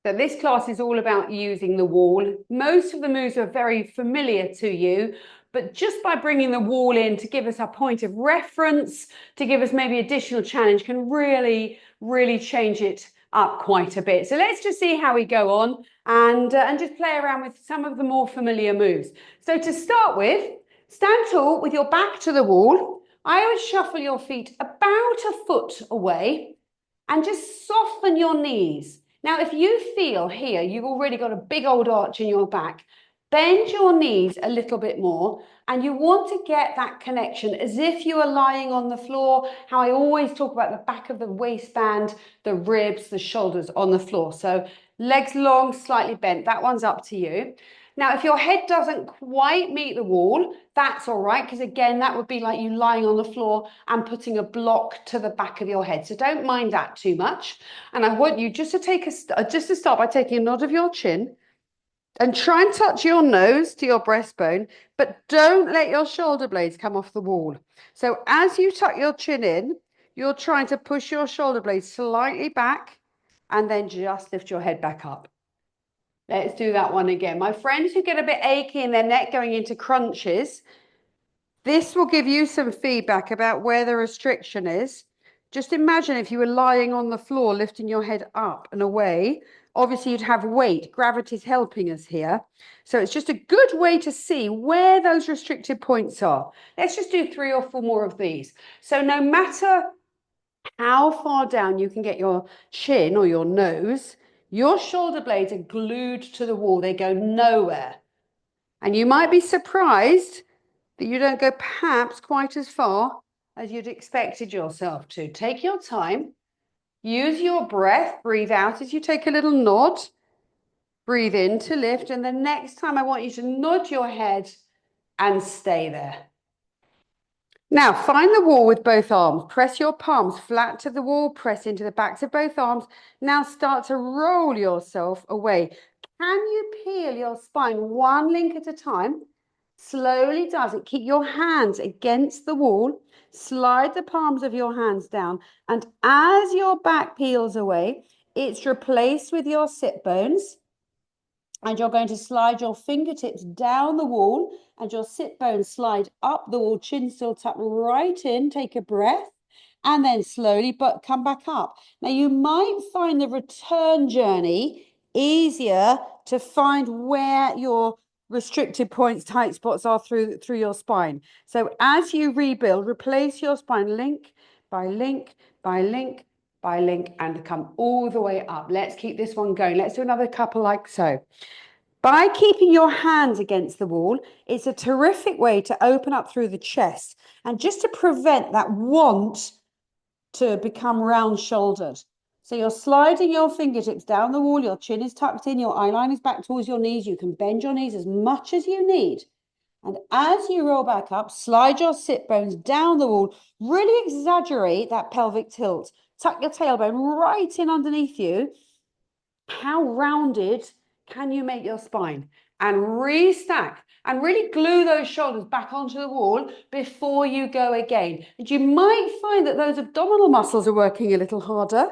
So this class is all about using the wall. Most of the moves are very familiar to you, but just by bringing the wall in to give us a point of reference, to give us maybe additional challenge, can really, really change it up quite a bit. So let's just see how we go on and just play around with some of the more familiar moves. So to start with, stand tall with your back to the wall. I always shuffle your feet about a foot away and just soften your knees. Now, if you feel here, you've already got a big old arch in your back, bend your knees a little bit more, and you want to get that connection as if you are lying on the floor, how I always talk about the back of the waistband, the ribs, the shoulders on the floor. So legs long, slightly bent, that one's up to you. Now, if your head doesn't quite meet the wall, that's all right, because again, that would be like you lying on the floor and putting a block to the back of your head. So don't mind that too much. And I want you just to start by taking a nod of your chin and try and touch your nose to your breastbone, but don't let your shoulder blades come off the wall. So as you tuck your chin in, you're trying to push your shoulder blades slightly back and then just lift your head back up. Let's do that one again. My friends who get a bit achy in their neck going into crunches, this will give you some feedback about where the restriction is. Just imagine if you were lying on the floor, lifting your head up and away. Obviously, you'd have weight. Gravity's helping us here. So it's just a good way to see where those restricted points are. Let's just do 3 or 4 more of these. So no matter how far down you can get your chin or your nose, your shoulder blades are glued to the wall. They go nowhere. And you might be surprised that you don't go perhaps quite as far as you'd expected yourself to. Take your time. Use your breath. Breathe out as you take a little nod. Breathe in to lift. And the next time I want you to nod your head and stay there. Now, find the wall with both arms. Press your palms flat to the wall. Press into the backs of both arms. Now start to roll yourself away. Can you peel your spine one link at a time? Slowly does it. Keep your hands against the wall. Slide the palms of your hands down. And as your back peels away, it's replaced with your sit bones. And you're going to slide your fingertips down the wall and your sit bones slide up the wall, chin still tucked right in. Take a breath and then slowly but come back up. Now you might find the return journey easier to find where your restricted points, tight spots are through your spine. So as you rebuild, replace your spine link by link by link by link and come all the way up. Let's keep this one going. Let's do another couple like so. By keeping your hands against the wall, it's a terrific way to open up through the chest and just to prevent that want to become round-shouldered. So you're sliding your fingertips down the wall, your chin is tucked in, your eye line is back towards your knees. You can bend your knees as much as you need. And as you roll back up, slide your sit bones down the wall. Really exaggerate that pelvic tilt. Tuck your tailbone right in underneath you. How rounded can you make your spine? And restack and really glue those shoulders back onto the wall before you go again. And you might find that those abdominal muscles are working a little harder.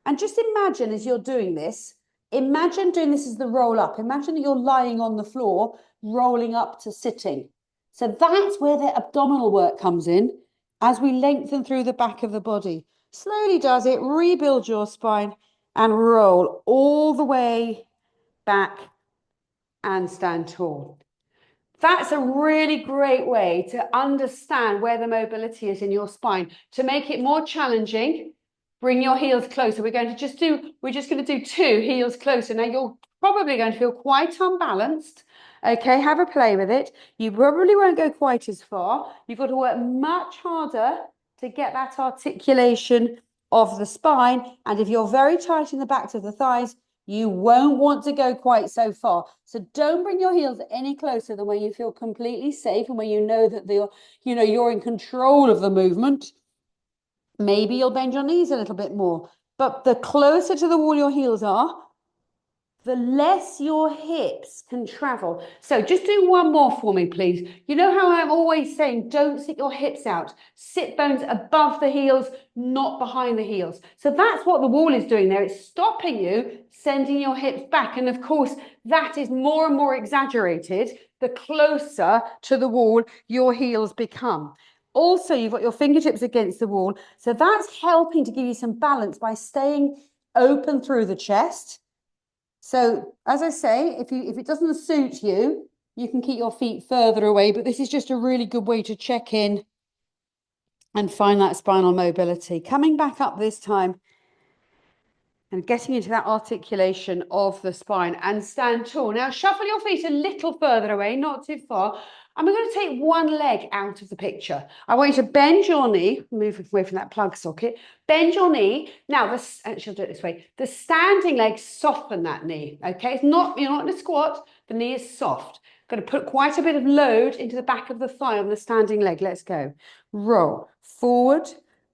And just imagine as you're doing this, imagine doing this as the roll up. Imagine that you're lying on the floor, rolling up to sitting. So that's where the abdominal work comes in as we lengthen through the back of the body. Slowly does it, rebuild your spine and roll all the way back and stand tall. That's a really great way to understand where the mobility is in your spine. To make it more challenging, bring your heels closer. We're just going to do 2 heels closer. Now you're probably going to feel quite unbalanced. Okay, have a play with it. You probably won't go quite as far. You've got to work much harder to get that articulation of the spine. And if you're very tight in the backs of the thighs, you won't want to go quite so far. So don't bring your heels any closer than where you feel completely safe and where you know that you're in control of the movement. Maybe you'll bend your knees a little bit more, but the closer to the wall your heels are, the less your hips can travel. So just do one more for me, please. You know how I'm always saying, don't sit your hips out. Sit bones above the heels, not behind the heels. So that's what the wall is doing there. It's stopping you, sending your hips back. And of course, that is more and more exaggerated the closer to the wall your heels become. Also, you've got your fingertips against the wall. So that's helping to give you some balance by staying open through the chest. So as I say, if it doesn't suit you, you can keep your feet further away, but this is just a really good way to check in and find that spinal mobility. Coming back up this time and getting into that articulation of the spine and stand tall. Now shuffle your feet a little further away, not too far. And we're going to take one leg out of the picture. I want you to bend your knee, move away from that plug socket, bend your knee. Now, actually, I'll do it this way. The standing leg, soften that knee, okay? You're not in a squat, the knee is soft. Going to put quite a bit of load into the back of the thigh on the standing leg. Let's go. Roll forward,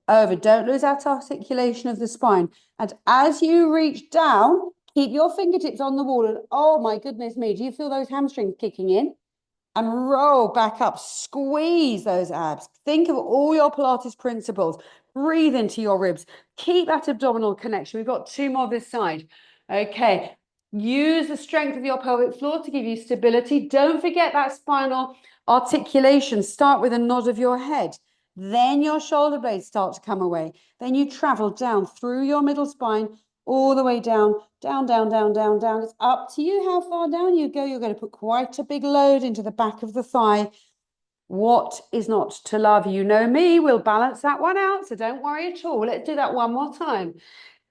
over. Don't lose that articulation of the spine. And as you reach down, keep your fingertips on the wall. And oh my goodness me, do you feel those hamstrings kicking in? And roll back up, squeeze those abs. Think of all your Pilates principles. Breathe into your ribs. Keep that abdominal connection. We've got two more this side. Okay. Use the strength of your pelvic floor to give you stability. Don't forget that spinal articulation. Start with a nod of your head. Then your shoulder blades start to come away. Then you travel down through your middle spine, all the way down, down, down, down, down, down. It's up to you how far down you go. You're going to put quite a big load into the back of the thigh. What is not to love? You know me, we'll balance that one out, so don't worry at all. Let's do that one more time.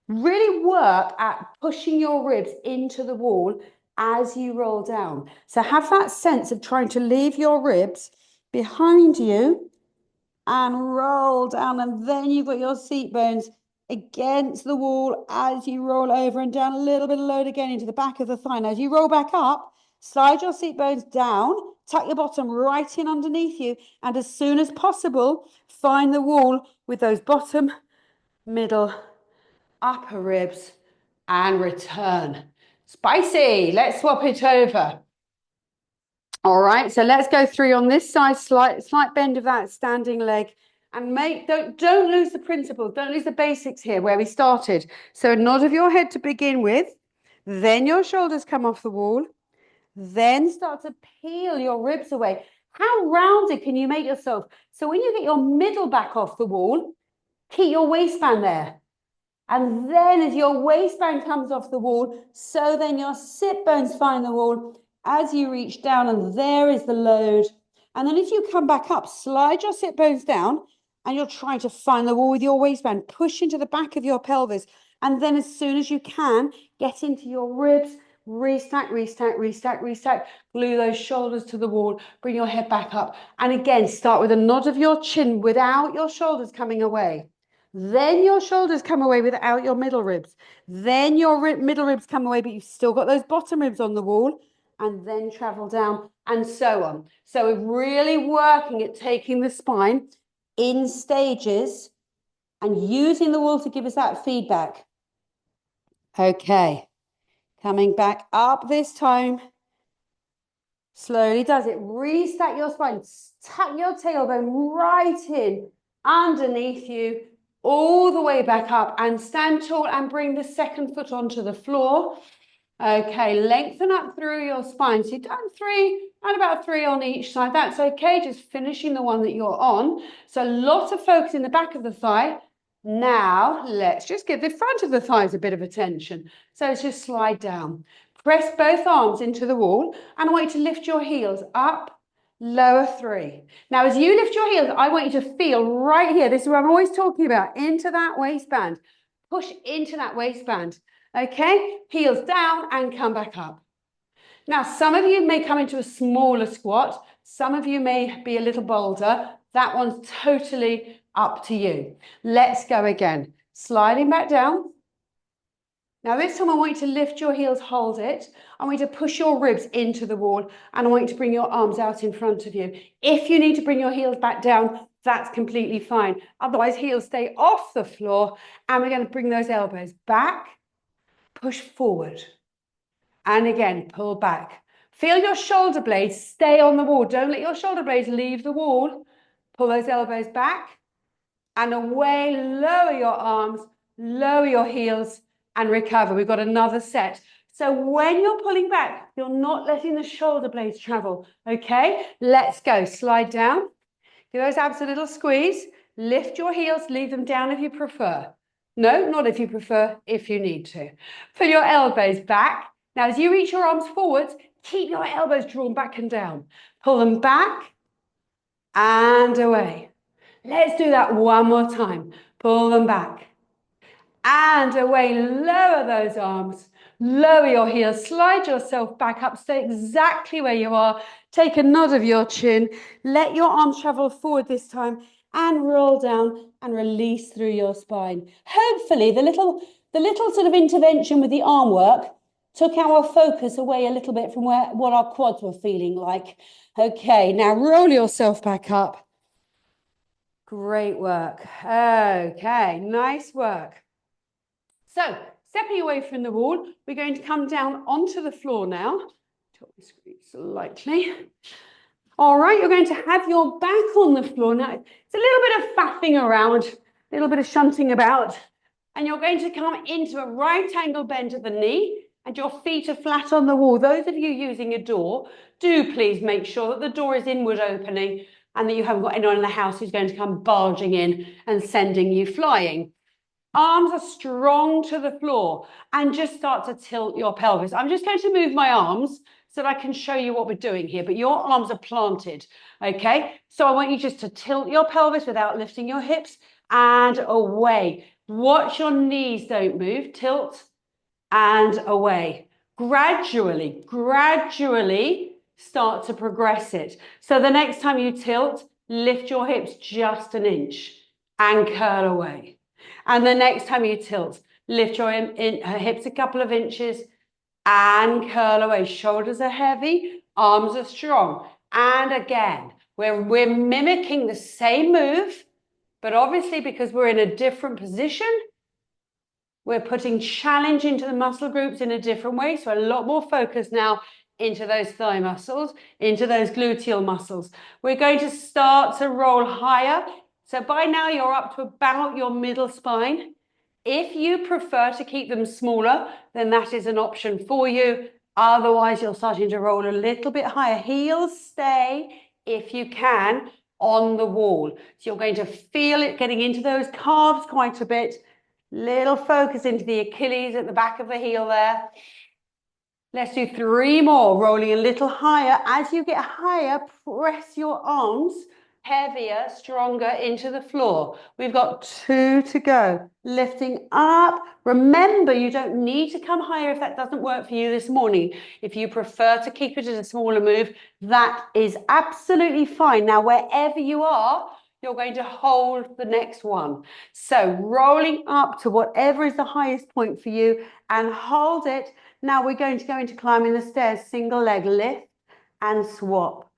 Really work at pushing your ribs into the wall as you roll down. So have that sense of trying to leave your ribs behind you and roll down, and then you've got your seat bones against the wall as you roll over and down. A little bit of load again into the back of the thigh. Now, as you roll back up, slide your seat bones down, tuck your bottom right in underneath you, and as soon as possible, find the wall with those bottom, middle, upper ribs, and return. Spicy. Let's swap it over. All right, so let's go through on this side, slight bend of that standing leg, and don't lose the principles, don't lose the basics here where we started. So a nod of your head to begin with, then your shoulders come off the wall, then start to peel your ribs away. How rounded can you make yourself? So when you get your middle back off the wall, keep your waistband there. And then as your waistband comes off the wall, so then your sit bones find the wall as you reach down, and there is the load. And then if you come back up, slide your sit bones down, and you're trying to find the wall with your waistband. Push into the back of your pelvis. And then as soon as you can, get into your ribs, restack, restack, restack, restack. Glue those shoulders to the wall. Bring your head back up. And again, start with a nod of your chin without your shoulders coming away. Then your shoulders come away without your middle ribs. Then your middle ribs come away, but you've still got those bottom ribs on the wall, and then travel down, and so on. So we're really working at taking the spine in stages and using the wall to give us that feedback. Okay, coming back up this time. Slowly does it. Restack your spine. Tuck your tailbone right in underneath you, all the way back up, and stand tall and bring the second foot onto the floor. Okay, lengthen up through your spine. So you've done three, and about three on each side. That's okay, just finishing the one that you're on. So a lot of focus in the back of the thigh. Now, let's just give the front of the thighs a bit of attention. So let's just slide down. Press both arms into the wall, and I want you to lift your heels up, lower three. Now, as you lift your heels, I want you to feel right here. This is what I'm always talking about, into that waistband. Push into that waistband. Okay, heels down and come back up. Now, some of you may come into a smaller squat. Some of you may be a little bolder. That one's totally up to you. Let's go again. Sliding back down. Now, this time I want you to lift your heels, hold it. I want you to push your ribs into the wall, and I want you to bring your arms out in front of you. If you need to bring your heels back down, that's completely fine. Otherwise, heels stay off the floor, and we're going to bring those elbows back. Push forward. And again, pull back. Feel your shoulder blades stay on the wall. Don't let your shoulder blades leave the wall. Pull those elbows back and away. Lower your arms, lower your heels and recover. We've got another set. So when you're pulling back, you're not letting the shoulder blades travel. Okay, let's go. Slide down. Give those abs a little squeeze. Lift your heels, leave them down if you prefer. No, not if you prefer, if you need to. Pull your elbows back. Now, as you reach your arms forwards, keep your elbows drawn back and down. Pull them back and away. Let's do that one more time. Pull them back and away. Lower those arms. Lower your heels. Slide yourself back up. Stay exactly where you are. Take a nod of your chin. Let your arms travel forward this time and roll down and release through your spine. Hopefully, the little sort of intervention with the arm work took our focus away a little bit from what our quads were feeling like. Okay, now roll yourself back up. Great work. Okay, nice work. So, stepping away from the wall, we're going to come down onto the floor now. Tilt the screen slightly. All right, you're going to have your back on the floor. Now, it's a little bit of faffing around, a little bit of shunting about. And you're going to come into a right angle bend at the knee and your feet are flat on the wall. Those of you using a door, do please make sure that the door is inward opening and that you haven't got anyone in the house who's going to come barging in and sending you flying. Arms are strong to the floor and just start to tilt your pelvis. I'm just going to move my arms so that I can show you what we're doing here, but your arms are planted, okay? So I want you just to tilt your pelvis without lifting your hips and away. Watch your knees don't move. Tilt and away. Gradually start to progress it. So the next time you tilt, lift your hips just an inch and curl away. And the next time you tilt, lift your hips a couple of inches and curl away. Shoulders are heavy, arms are strong. And again, we're mimicking the same move, but obviously because we're in a different position, we're putting challenge into the muscle groups in a different way. So a lot more focus now into those thigh muscles, into those gluteal muscles. We're going to start to roll higher. So by now you're up to about your middle spine. If you prefer to keep them smaller, then that is an option for you. Otherwise, you're starting to roll a little bit higher. Heels stay, if you can, on the wall. So you're going to feel it getting into those calves quite a bit. Little focus into the Achilles at the back of the heel there. Let's do 3 more, rolling a little higher. As you get higher, press your arms heavier, stronger into the floor. We've got 2 to go. Lifting up. Remember, you don't need to come higher if that doesn't work for you this morning. If you prefer to keep it as a smaller move, that is absolutely fine. Now, wherever you are, you're going to hold the next one. So rolling up to whatever is the highest point for you and hold it. Now we're going to go into climbing the stairs, single leg lift and swap.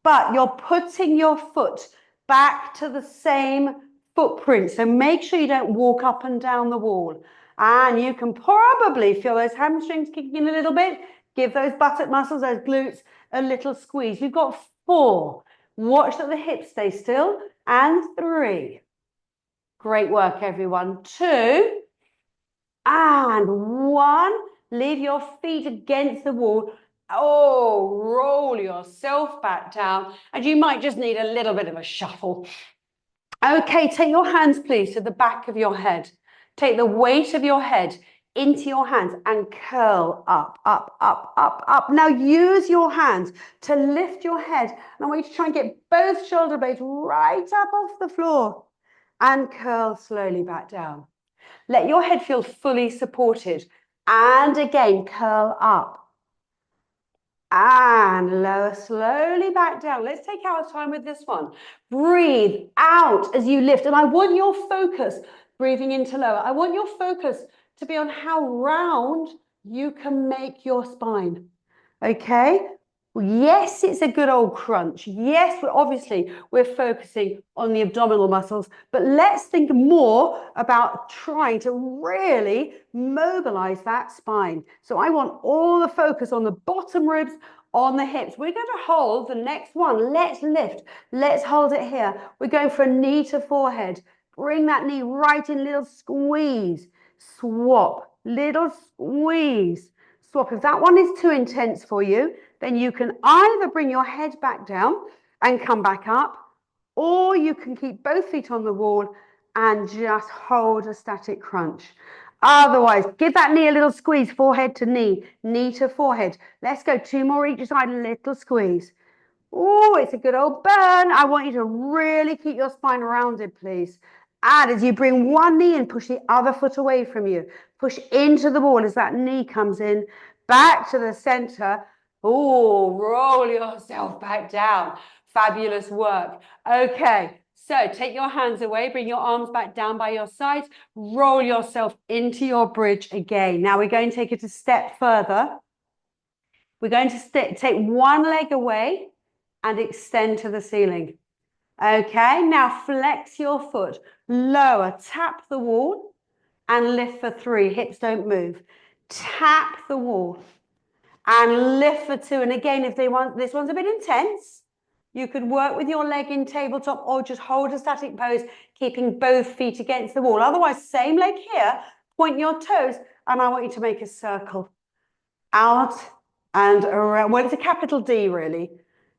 But you're putting your foot back to the same footprint. So make sure you don't walk up and down the wall. And you can probably feel those hamstrings kicking in a little bit. Give those buttock muscles, those glutes, a little squeeze. We've got 4. Watch that the hips stay still. And 3. Great work, everyone. 2. And 1. Leave your feet against the wall. Oh, roll yourself back down. And you might just need a little bit of a shuffle. Okay, take your hands, please, to the back of your head. Take the weight of your head into your hands and curl up, up, up, up, up. Now use your hands to lift your head. And I want you to try and get both shoulder blades right up off the floor and curl slowly back down. Let your head feel fully supported. And again, curl up. And lower slowly back down. Let's take our time with this one. Breathe out as you lift. And I want your focus, breathing into lower. I want your focus to be on how round you can make your spine. Okay? Yes, it's a good old crunch. Yes, we're focusing on the abdominal muscles, but let's think more about trying to really mobilize that spine. So I want all the focus on the bottom ribs, on the hips. We're going to hold the next one. Let's lift. Let's hold it here. We're going for a knee to forehead. Bring that knee right in, little squeeze. Swap, little squeeze. Swap. If that one is too intense for you, then you can either bring your head back down and come back up, or you can keep both feet on the wall and just hold a static crunch. Otherwise, give that knee a little squeeze, forehead to knee, knee to forehead. Let's go 2 more each side, little squeeze. Oh, it's a good old burn. I want you to really keep your spine rounded, please. And as you bring one knee in, push the other foot away from you. Push into the wall as that knee comes in, back to the center. Oh, roll yourself back down. Fabulous work. Okay, so take your hands away, bring your arms back down by your sides, roll yourself into your bridge again. Now we're going to take it a step further. We're going to take one leg away and extend to the ceiling. Okay, now flex your foot, lower, tap the wall and lift for 3. Hips don't move. Tap the wall and lift for 2. And again, if they want, this one's a bit intense, you could work with your leg in tabletop or just hold a static pose, keeping both feet against the wall. Otherwise, same leg here, point your toes, and I want you to make a circle. Out and around. Well, it's a capital D, really.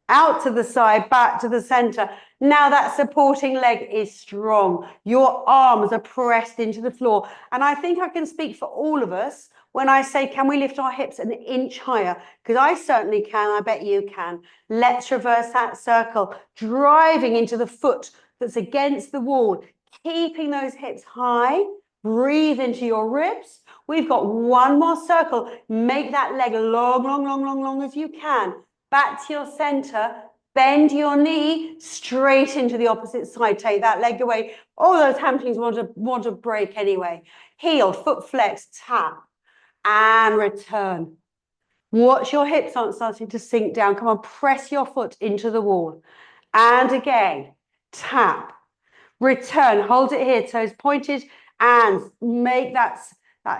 Out to the side, back to the center. Now that supporting leg is strong. Your arms are pressed into the floor. And I think I can speak for all of us when I say, can we lift our hips an inch higher? Because I certainly can. I bet you can. Let's reverse that circle, driving into the foot that's against the wall, keeping those hips high. Breathe into your ribs. We've got one more circle. Make that leg long, long, long, long, long as you can. Back to your center. Bend your knee straight into the opposite side. Take that leg away. All those hamstrings want to break anyway. Heel, foot flex, tap, and return. Watch your hips aren't starting to sink down. Come on, press your foot into the wall. And again, tap, return, hold it here, toes pointed, and make that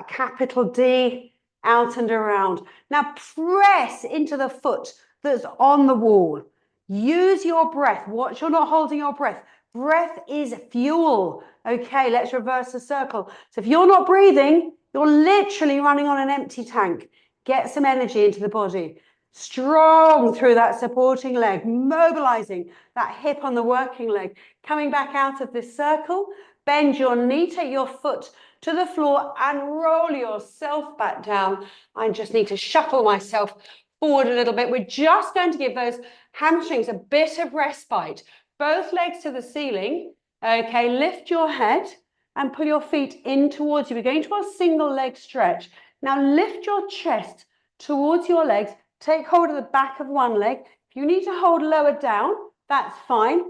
capital D, out and around. Now press into the foot that's on the wall. Use your breath. Watch you're not holding your breath. Breath is fuel. Okay, let's reverse the circle. So if you're not breathing, you're literally running on an empty tank. Get some energy into the body. Strong through that supporting leg, mobilizing that hip on the working leg. Coming back out of this circle, bend your knee, take your foot to the floor and roll yourself back down. I just need to shuffle myself forward a little bit. We're just going to give those hamstrings a bit of respite. Both legs to the ceiling. Okay, lift your head and pull your feet in towards you. We're going to a single leg stretch. Now lift your chest towards your legs. Take hold of the back of one leg. If you need to hold lower down, that's fine.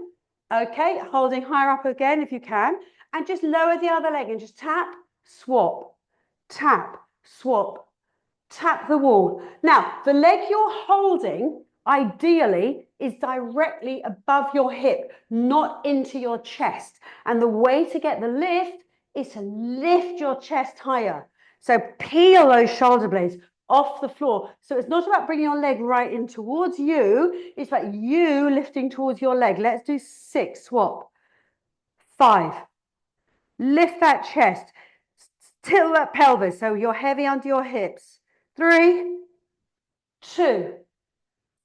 Okay, holding higher up again if you can. And just lower the other leg and just tap, swap, tap, swap, tap the wall. Now, the leg you're holding, ideally, is directly above your hip, not into your chest. And the way to get the lift is to lift your chest higher. So peel those shoulder blades off the floor. So it's not about bringing your leg right in towards you. It's about you lifting towards your leg. Let's do 6. Swap. 5. Lift that chest. Tilt that pelvis so you're heavy under your hips. 3, 2,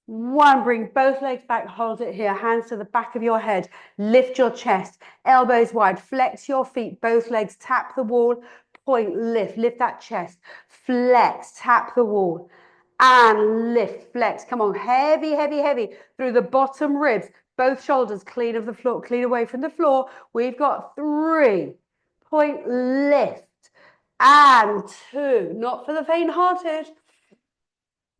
1. Bring both legs back. Hold it here. Hands to the back of your head. Lift your chest. Elbows wide. Flex your feet. Both legs. Tap the wall. Point. Lift. Lift that chest. Flex. Tap the wall. And lift. Flex. Come on. Heavy, heavy, heavy. Through the bottom ribs. Both shoulders clean of the floor. Clean away from the floor. We've got 3. Point. Lift. And 2. Not for the faint-hearted.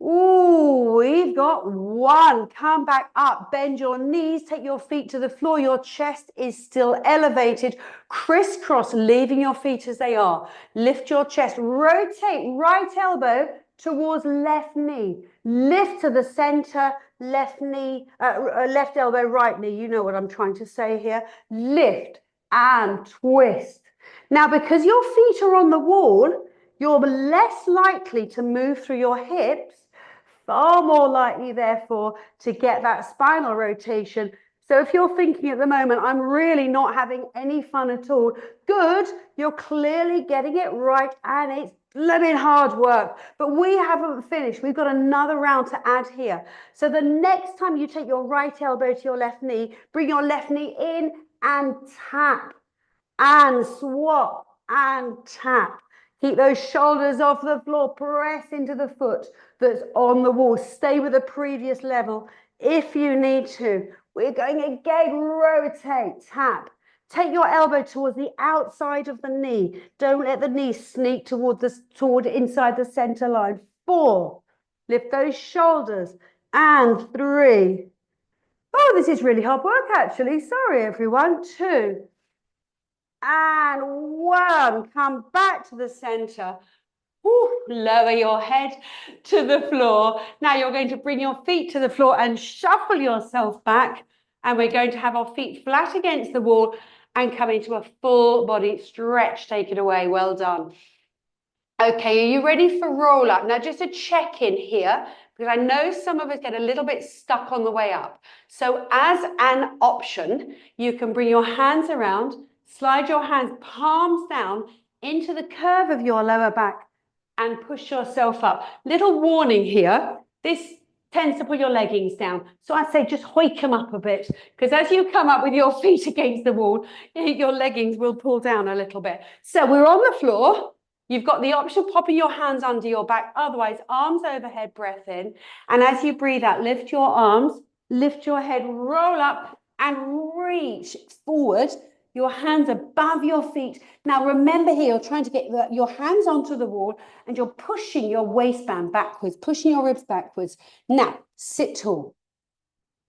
Ooh, we've got 1. Come back up. Bend your knees. Take your feet to the floor. Your chest is still elevated. Crisscross, leaving your feet as they are. Lift your chest. Rotate right elbow towards left knee. Lift to the center, left knee, left elbow, right knee. You know what I'm trying to say here. Lift and twist. Now, because your feet are on the wall, you're less likely to move through your hips, far more likely, therefore, to get that spinal rotation. So if you're thinking at the moment, I'm really not having any fun at all, good, you're clearly getting it right, and it's blooming hard work. But we haven't finished. We've got another round to add here. So the next time you take your right elbow to your left knee, bring your left knee in and tap and swap and tap. Keep those shoulders off the floor. Press into the foot that's on the wall. Stay with the previous level if you need to. We're going again. Rotate, tap. Take your elbow towards the outside of the knee. Don't let the knee sneak toward inside the center line. 4. Lift those shoulders. And 3. Oh, this is really hard work, actually. Sorry, everyone. 2. And 1. Come back to the center. Ooh, lower your head to the floor. Now you're going to bring your feet to the floor and shuffle yourself back. And we're going to have our feet flat against the wall and come into a full body stretch. Take it away. Well done. Okay, are you ready for roll up? Now just a check in here, because I know some of us get a little bit stuck on the way up. So as an option, you can bring your hands around, slide your hands palms down into the curve of your lower back and push yourself up. Little warning here, this tends to pull your leggings down. So I say just hoik them up a bit, because as you come up with your feet against the wall, your leggings will pull down a little bit. So we're on the floor. You've got the option of popping your hands under your back. Otherwise, arms overhead, breath in. And as you breathe out, lift your arms, lift your head, roll up and reach forward. Your hands above your feet. Now remember here, you're trying to get your hands onto the wall and you're pushing your waistband backwards, pushing your ribs backwards. Now, sit tall.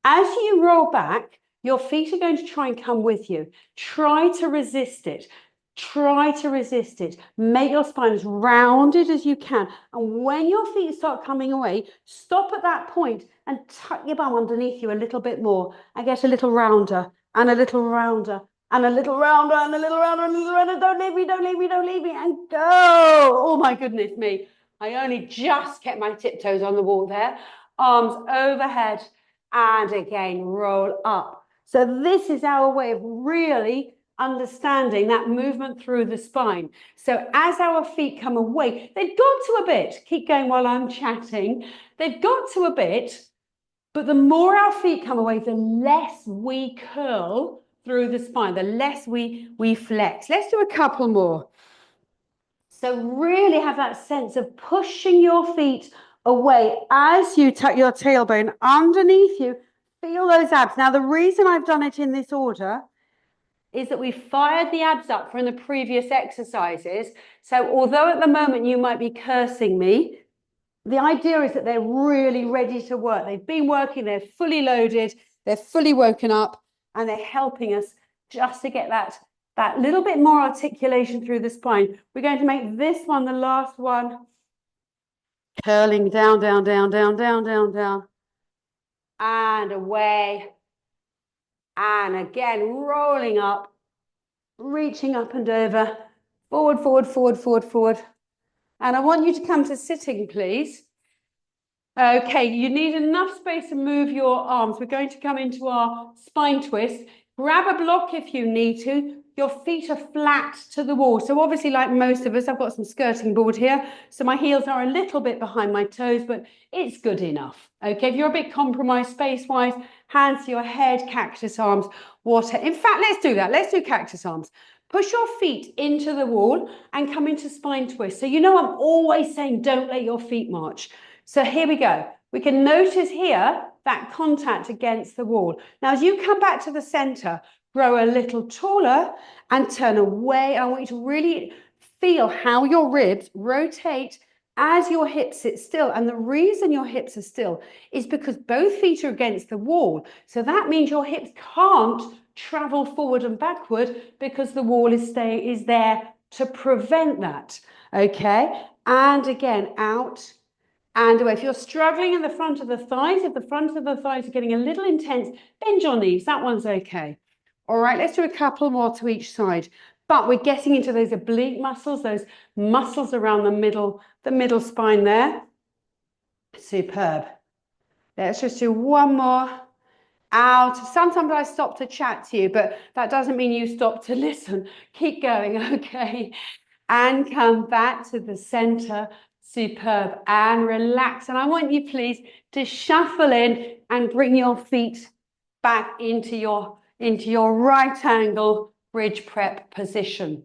As you roll back, your feet are going to try and come with you. Try to resist it. Try to resist it. Make your spine as rounded as you can. And when your feet start coming away, stop at that point and tuck your bum underneath you a little bit more and get a little rounder and a little rounder and a little rounder and a little rounder and a little rounder. Don't leave me, don't leave me, don't leave me. And go. Oh my goodness me. I only just kept my tiptoes on the wall there. Arms overhead and again, roll up. So this is our way of really understanding that movement through the spine. So as our feet come away, they've got to a bit. Keep going while I'm chatting. They've got to a bit, but the more our feet come away, the less we curl through the spine, the less we flex. Let's do a couple more. So really have that sense of pushing your feet away as you tuck your tailbone underneath you. Feel those abs. Now, the reason I've done it in this order is that we fired the abs up from the previous exercises. So although at the moment you might be cursing me, the idea is that they're really ready to work. They've been working, they're fully loaded, they're fully woken up, and they're helping us just to get that little bit more articulation through the spine. We're going to make this one the last one. Curling down, down, down, down, down, down, down. And away. And again, rolling up, reaching up and over, forward, forward, forward, forward, forward. And I want you to come to sitting, please. Okay, you need enough space to move your arms. We're going to come into our spine twist. Grab a block if you need to. Your feet are flat to the wall. So obviously, like most of us, I've got some skirting board here. So my heels are a little bit behind my toes, but it's good enough. Okay, if you're a bit compromised space-wise, hands to your head, cactus arms, water. In fact, let's do that. Let's do cactus arms. Push your feet into the wall and come into spine twist. So you know I'm always saying don't let your feet march. So here we go. We can notice here that contact against the wall. Now, as you come back to the center, grow a little taller and turn away. I want you to really feel how your ribs rotate as your hips sit still. And the reason your hips are still is because both feet are against the wall. So that means your hips can't travel forward and backward because the wall is there to prevent that. Okay, and again, out and away. If you're struggling in the front of the thighs, if the front of the thighs are getting a little intense, bend your knees. That one's okay. All right, let's do a couple more to each side. But we're getting into those oblique muscles, those muscles around the middle spine there. Superb. Let's just do one more. Out. Sometimes I stop to chat to you, but that doesn't mean you stop to listen. Keep going, okay? And come back to the center. Superb. And relax. And I want you, please, to shuffle in and bring your feet back into your right angle bridge prep position.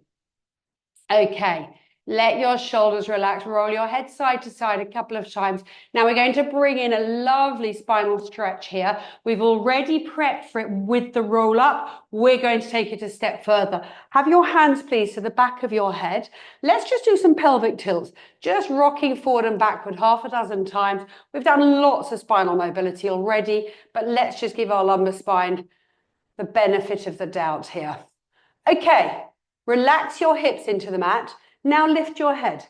Okay. Let your shoulders relax, roll your head side to side a couple of times. Now we're going to bring in a lovely spinal stretch here. We've already prepped for it with the roll up. We're going to take it a step further. Have your hands, please, to the back of your head. Let's just do some pelvic tilts, just rocking forward and backward half a dozen times. We've done lots of spinal mobility already, but let's just give our lumbar spine the benefit of the doubt here. Okay, relax your hips into the mat. Now lift your head,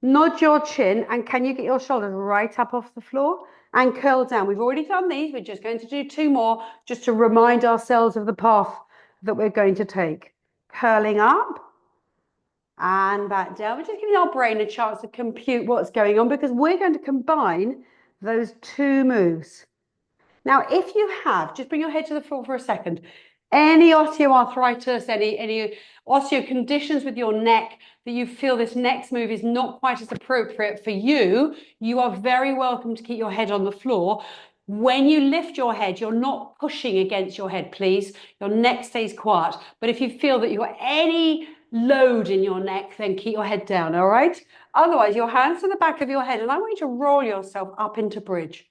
nod your chin, and can you get your shoulders right up off the floor and curl down? We've already done these. We're just going to do two more just to remind ourselves of the path that we're going to take. Curling up and back down. We're just giving our brain a chance to compute what's going on because we're going to combine those two moves. Now, if you have, just bring your head to the floor for a second, any osteoarthritis, any osteo conditions with your neck that you feel this next move is not quite as appropriate for you, you are very welcome to keep your head on the floor. When you lift your head, you're not pushing against your head, please. Your neck stays quiet. But if you feel that you've got any load in your neck, then keep your head down, all right? Otherwise, your hands to the back of your head, and I want you to roll yourself up into bridge.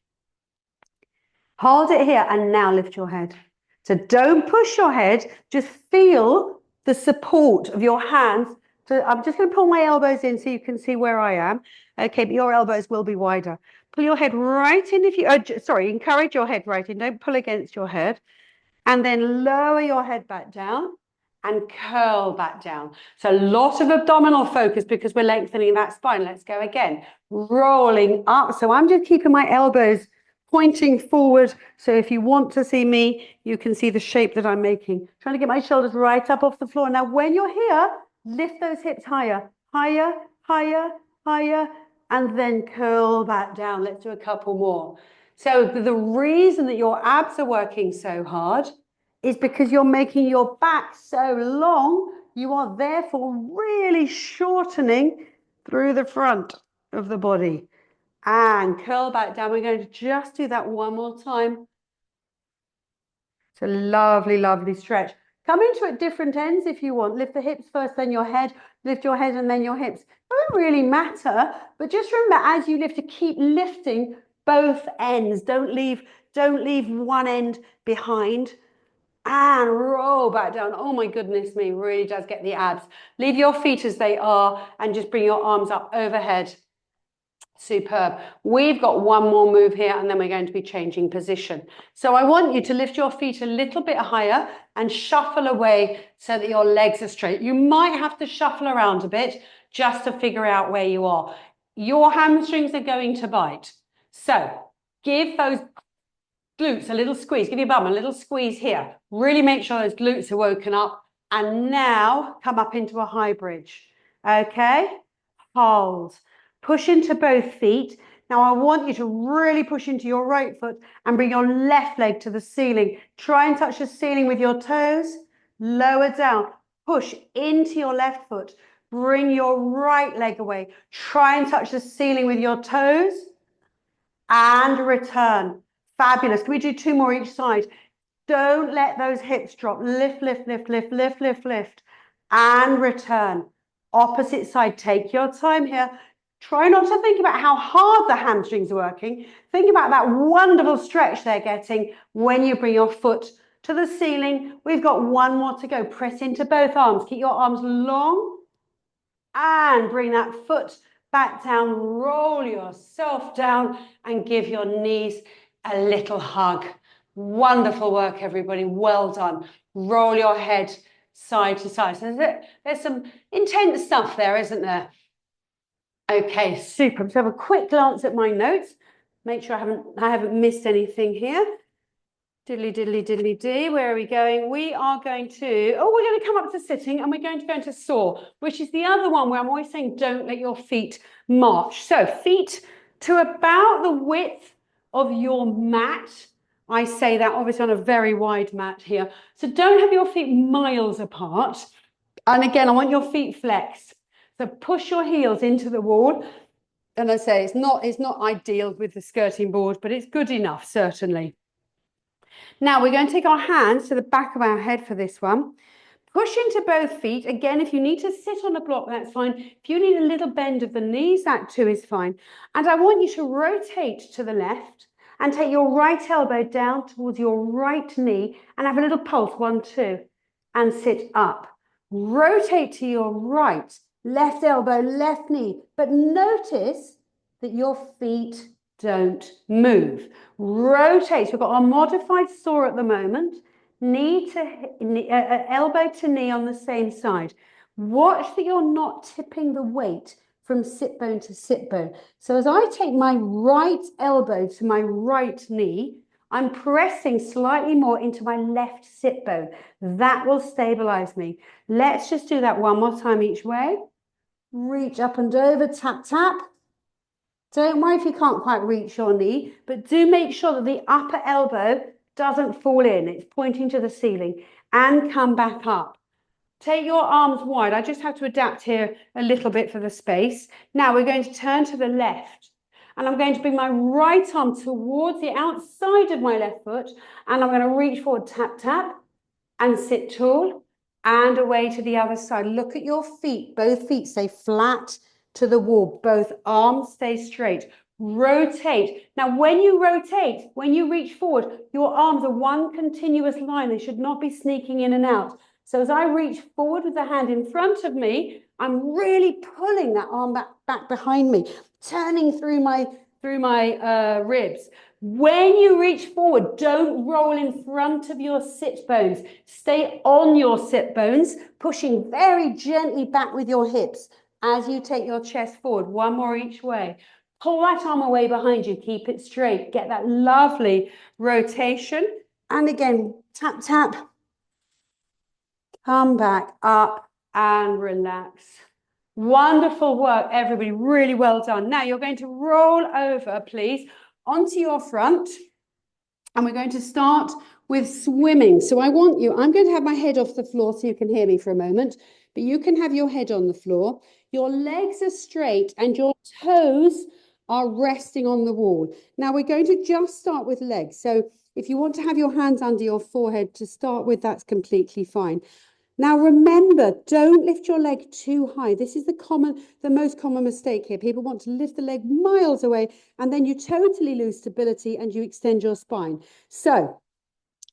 Hold it here and now lift your head. So don't push your head, just feel the support of your hands. So I'm just going to pull my elbows in so you can see where I am. Okay, but your elbows will be wider. Pull your head right in if you, encourage your head right in. Don't pull against your head. And then lower your head back down and curl back down. So a lot of abdominal focus because we're lengthening that spine. Let's go again. Rolling up. So I'm just keeping my elbows pointing forward. So if you want to see me, you can see the shape that I'm making. Trying to get my shoulders right up off the floor. Now, when you're here, lift those hips higher, higher, higher, higher, and then curl back down. Let's do a couple more. So the reason that your abs are working so hard is because you're making your back so long, you are therefore really shortening through the front of the body. And curl back down. We're going to just do that one more time. It's a lovely, lovely stretch. Come into it different ends if you want. Lift the hips first, then your head. Lift your head and then your hips. It doesn't really matter, but just remember as you lift to keep lifting both ends. Don't leave one end behind. And roll back down. Oh my goodness me, really does get the abs. Leave your feet as they are and just bring your arms up overhead. Superb. We've got one more move here and then we're going to be changing position. So I want you to lift your feet a little bit higher and shuffle away so that your legs are straight. You might have to shuffle around a bit just to figure out where you are. Your hamstrings are going to bite. So give those glutes a little squeeze. Give your bum a little squeeze here. Really make sure those glutes are woken up. And now come up into a high bridge. Okay? Hold. Push into both feet. Now I want you to really push into your right foot and bring your left leg to the ceiling. Try and touch the ceiling with your toes. Lower down. Push into your left foot. Bring your right leg away. Try and touch the ceiling with your toes. And return. Fabulous. Can we do two more each side? Don't let those hips drop. Lift, lift, lift, lift, lift, lift, lift. And return. Opposite side. Take your time here. Try not to think about how hard the hamstrings are working. Think about that wonderful stretch they're getting when you bring your foot to the ceiling. We've got one more to go. Press into both arms. Keep your arms long and bring that foot back down. Roll yourself down and give your knees a little hug. Wonderful work, everybody. Well done. Roll your head side to side. So there's some intense stuff there, isn't there? Okay, super. Let's have a quick glance at my notes. Make sure I haven't missed anything here. Diddly, diddly, diddly, dee. Where are we going? We are going to, we're going to come up to sitting and we're going to go into soar, which is the other one where I'm always saying don't let your feet march. So feet to about the width of your mat. I say that obviously on a very wide mat here. So don't have your feet miles apart. And again, I want your feet flexed. So push your heels into the wall. And I say it's not ideal with the skirting board, but it's good enough, certainly. Now we're going to take our hands to the back of our head for this one. Push into both feet. Again, if you need to sit on a block, that's fine. If you need a little bend of the knees, that too is fine. And I want you to rotate to the left and take your right elbow down towards your right knee and have a little pulse, 1, 2, and sit up. Rotate to your right, left elbow, left knee, but notice that your feet don't move. Rotate. We've got our modified saw at the moment. Knee to elbow to knee on the same side. Watch that you're not tipping the weight from sit bone to sit bone. So as I take my right elbow to my right knee, I'm pressing slightly more into my left sit bone. That will stabilize me. Let's just do that one more time each way. Reach up and over, tap, tap. Don't worry if you can't quite reach your knee, but do make sure that the upper elbow doesn't fall in. It's pointing to the ceiling and come back up. Take your arms wide. I just have to adapt here a little bit for the space. Now we're going to turn to the left and I'm going to bring my right arm towards the outside of my left foot and I'm going to reach forward, tap, tap, and sit tall and away to the other side. Look at your feet. Both feet stay flat to the wall. Both arms stay straight. Rotate. Now, when you rotate, when you reach forward, your arms are one continuous line. They should not be sneaking in and out. So as I reach forward with the hand in front of me, I'm really pulling that arm back behind me, turning through my ribs. When you reach forward, don't roll in front of your sit bones. Stay on your sit bones, pushing very gently back with your hips as you take your chest forward. One more each way. Pull that arm away behind you. Keep it straight. Get that lovely rotation. And again, tap, tap. Come back up and relax. Wonderful work, everybody. Really well done. Now you're going to roll over, please, onto your front. And we're going to start with swimming. So I'm going to have my head off the floor so you can hear me for a moment, but you can have your head on the floor. Your legs are straight and your toes are resting on the wall. Now we're going to just start with legs. So if you want to have your hands under your forehead to start with, that's completely fine. Now remember, don't lift your leg too high. This is the most common mistake here. People want to lift the leg miles away and then you totally lose stability and you extend your spine. So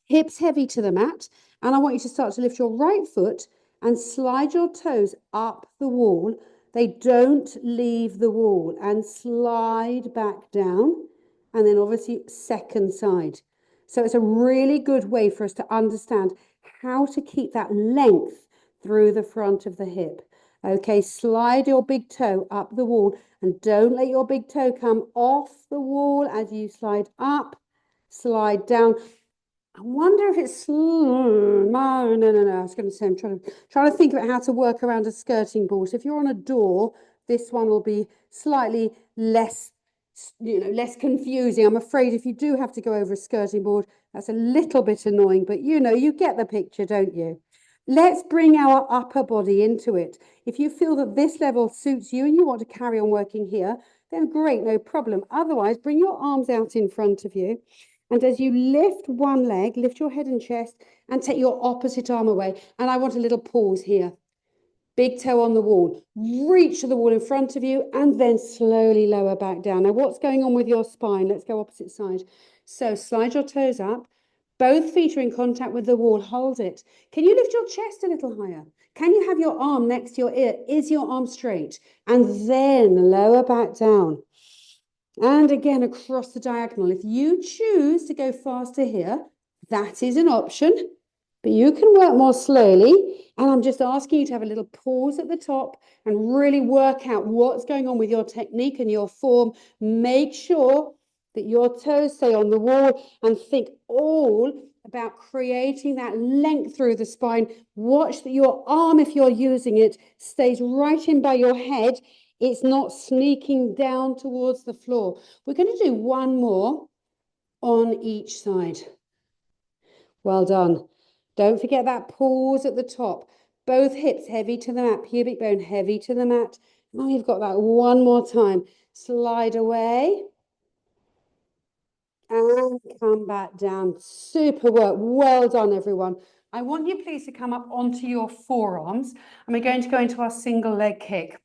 hips heavy to the mat, and I want you to start to lift your right foot and slide your toes up the wall. They don't leave the wall, and slide back down, and then obviously second side. So it's a really good way for us to understand how to keep that length through the front of the hip. Okay, slide your big toe up the wall and don't let your big toe come off the wall as you slide up, slide down. I wonder if it's no. I was going to say I'm trying to think about how to work around a skirting board. So if you're on a door, this one will be slightly less, less confusing. I'm afraid if you do have to go over a skirting board, that's a little bit annoying, but you get the picture, don't you? Let's bring our upper body into it. If you feel that this level suits you and you want to carry on working here, then great, no problem. Otherwise, bring your arms out in front of you. And as you lift one leg, lift your head and chest and take your opposite arm away. And I want a little pause here. Big toe on the wall. Reach to the wall in front of you and then slowly lower back down. Now, what's going on with your spine? Let's go opposite side. So slide your toes up. Both feet are in contact with the wall. Hold it. Can you lift your chest a little higher? Can you have your arm next to your ear? Is your arm straight? And then lower back down. And again, across the diagonal. If you choose to go faster here, that is an option. but you can work more slowly. And I'm just asking you to have a little pause at the top and really work out what's going on with your technique and your form. Make sure that your toes stay on the wall and think all about creating that length through the spine. Watch that your arm, if you're using it, stays right in by your head. It's not sneaking down towards the floor. We're going to do one more on each side. Well done. Don't forget that pause at the top. Both hips heavy to the mat, pubic bone heavy to the mat. Now you've got that one more time. Slide away. And come back down. Super work. Well done, everyone. I want you please to come up onto your forearms, and we're going to go into our single leg kick.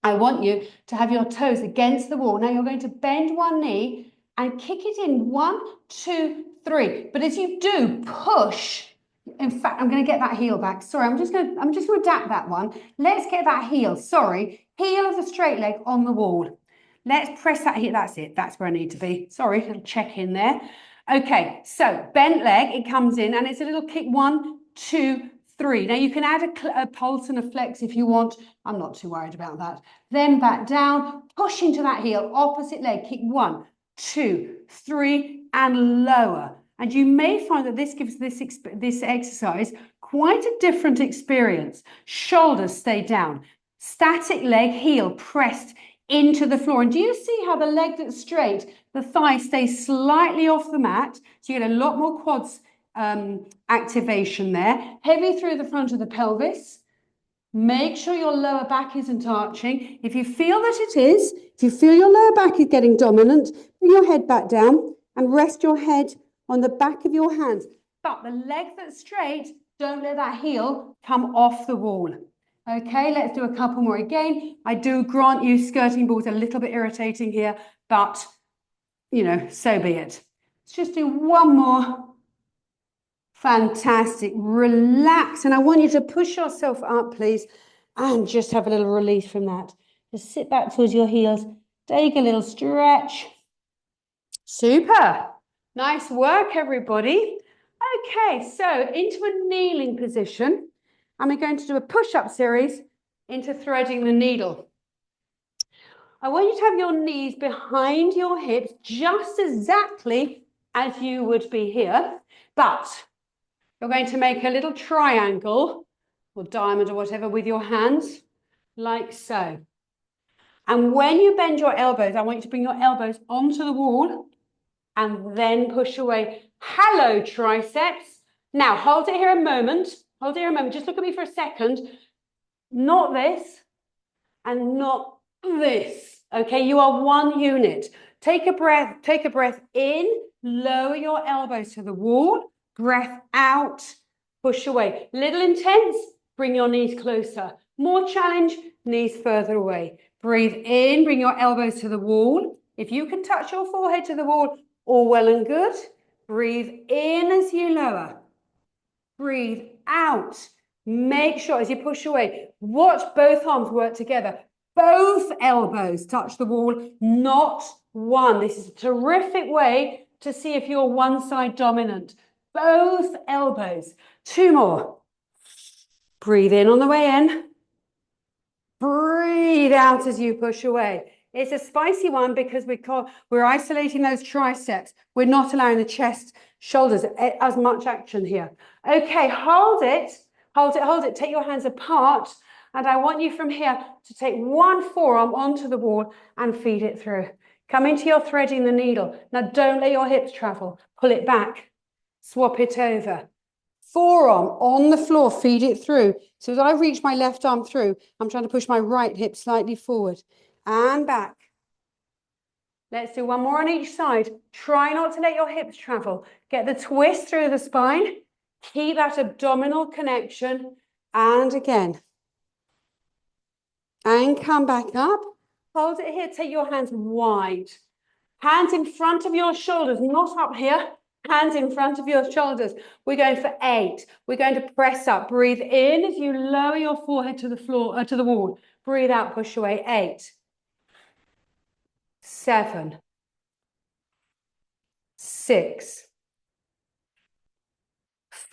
I want you to have your toes against the wall. Now you're going to bend one knee and kick it in 1, 2, 3. But as you do, push. In fact, I'm going to get that heel back. Sorry, I'm just going to adapt that one. Let's get that heel. Sorry, heel of the straight leg on the wall. Let's press that heel. That's it. That's where I need to be. Sorry, little check in there. Okay, so bent leg, it comes in and it's a little kick. 1, 2, 3. Now you can add a pulse and a flex if you want. I'm not too worried about that. Then back down, push into that heel, opposite leg, kick 1, 2, 3, and lower. And you may find that this gives this exercise quite a different experience. Shoulders stay down, static leg, heel pressed into the floor. And do you see how the leg that's straight, the thigh stays slightly off the mat? So you get a lot more quads activation there. Heavy through the front of the pelvis. Make sure your lower back isn't arching. If you feel that it is, if you feel your lower back is getting dominant, bring your head back down and rest your head on the back of your hands. But the leg that's straight, don't let that heel come off the wall. Okay, let's do a couple more again. I do grant you skirting boards a little bit irritating here, but, you know, so be it. Let's just do one more. Fantastic. Relax. And I want you to push yourself up, please, and just have a little release from that. Just sit back towards your heels. Take a little stretch. Super. Nice work, everybody. Okay, so into a kneeling position. And we're going to do a push-up series into threading the needle. I want you to have your knees behind your hips, just exactly as you would be here. But you're going to make a little triangle or diamond or whatever with your hands, like so. And when you bend your elbows, I want you to bring your elbows onto the wall and then push away. Hello, triceps. Now, hold it here a moment. Hold it here a moment. Just look at me for a second. Not this and not this. Okay, you are one unit. Take a breath in, lower your elbows to the wall, breath out, push away. Little intense, bring your knees closer. More challenge, knees further away. Breathe in, bring your elbows to the wall. If you can touch your forehead to the wall, all well and good. Breathe in as you lower. Breathe out. Make sure as you push away, watch both arms work together. Both elbows touch the wall, not one. This is a terrific way to see if you're one side dominant. Both elbows. Two more. Breathe in on the way in. Breathe out as you push away. It's a spicy one because we're isolating those triceps. We're not allowing the chest, shoulders as much action here. Okay, hold it, hold it, hold it. Take your hands apart. And I want you from here to take one forearm onto the wall and feed it through. Come into your threading the needle. Now don't let your hips travel. Pull it back. Swap it over. Forearm on the floor, feed it through. So as I reach my left arm through, I'm trying to push my right hip slightly forward and back. Let's do one more on each side. Try not to let your hips travel. Get the twist through the spine. Keep that abdominal connection. And again. And come back up. Hold it here. Take your hands wide. Hands in front of your shoulders, not up here. Hands in front of your shoulders. We're going for 8. We're going to press up. Breathe in as you lower your forehead to the floor, to the wall. Breathe out, push away. 8, 7, 6,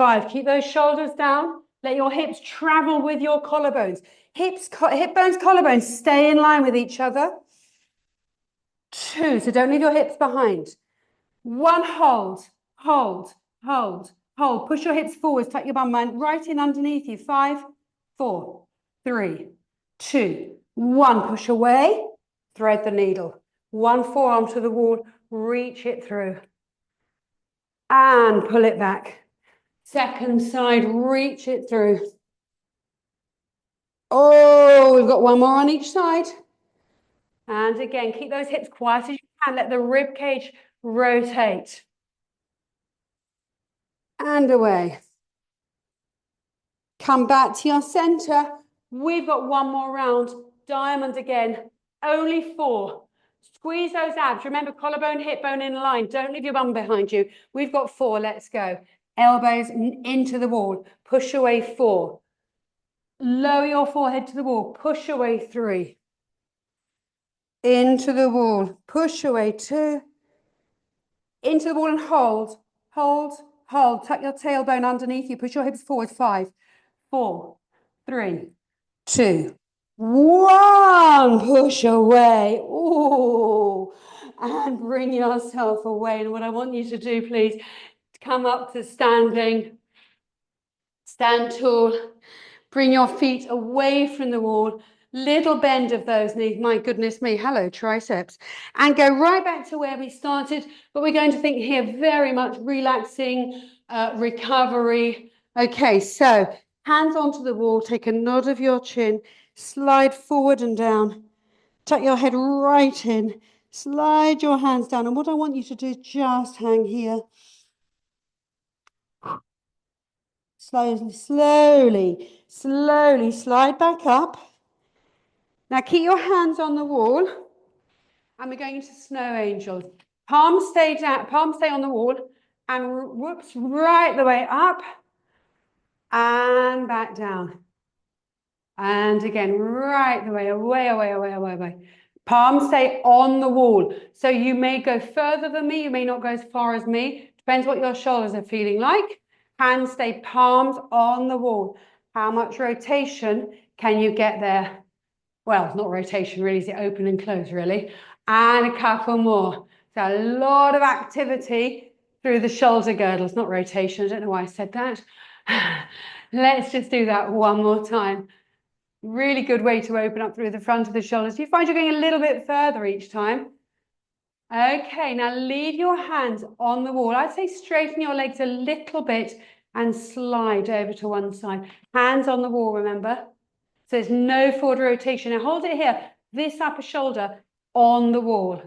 5. Keep those shoulders down. Let your hips travel with your collarbones. Hip bones, collarbones, stay in line with each other. 2, so don't leave your hips behind. 1, hold, hold, hold, hold. Push your hips forwards, tuck your bum right in underneath you. 5, 4, 3, 2, 1. Push away, thread the needle. 1 forearm to the wall, reach it through. And pull it back. Second side, reach it through. Oh, we've got 1 more on each side. And again, keep those hips quiet as you can. Let the rib cage rotate. And away. Come back to your center. We've got 1 more round. Diamond again. Only 4. Squeeze those abs. Remember, collarbone, hip bone in line. Don't leave your bum behind you. We've got 4. Let's go. Elbows into the wall. Push away 4. Lower your forehead to the wall. Push away 3. Into the wall. Push away 2. Into the wall and hold. Hold. Hold. Tuck your tailbone underneath you. Push your hips forward. 5, 4, 3, 2, 1. Push away. Ooh. And bring yourself away. And what I want you to do, please, come up to standing. Stand tall. Bring your feet away from the wall. Little bend of those knees. My goodness me. Hello, triceps. And go right back to where we started. But we're going to think here very much relaxing, recovery. Okay, so hands onto the wall. Take a nod of your chin. Slide forward and down. Tuck your head right in. Slide your hands down. And what I want you to do is just hang here. Slowly, slowly, slowly slide back up. Now keep your hands on the wall. And we're going into snow angels. Palms stay down, palms stay on the wall. And whoops, right the way up. And back down. And again, right the way, away, away, away, away, away. Palms stay on the wall. So you may go further than me. You may not go as far as me. Depends what your shoulders are feeling like. Hands stay palms on the wall. How much rotation can you get there? Well, it's not rotation really, is it open and close really? And a couple more. So a lot of activity through the shoulder girdles, not rotation. I don't know why I said that. Let's just do that 1 more time. Really good way to open up through the front of the shoulders. You find you're going a little bit further each time. Okay, now leave your hands on the wall. I'd say straighten your legs a little bit and slide over to one side. Hands on the wall, remember? So there's no forward rotation. Now hold it here. This upper shoulder on the wall.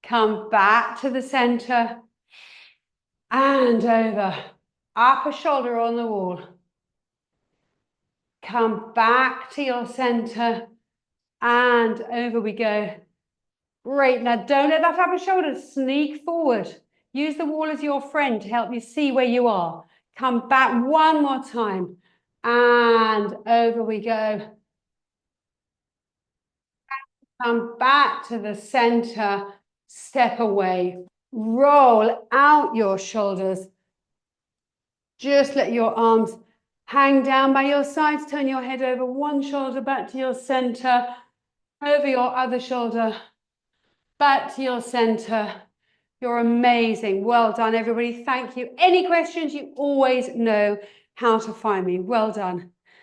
Come back to the center and over. Upper shoulder on the wall. Come back to your center and over we go. Great. Now don't let that upper shoulder sneak forward. Use the wall as your friend to help you see where you are. Come back 1 more time and over we go. Come back to the center, step away, roll out your shoulders. Just let your arms hang down by your sides. Turn your head over one shoulder back to your center, over your other shoulder, back to your center. You're amazing. Well done, everybody. Thank you. Any questions, you always know how to find me. Well done.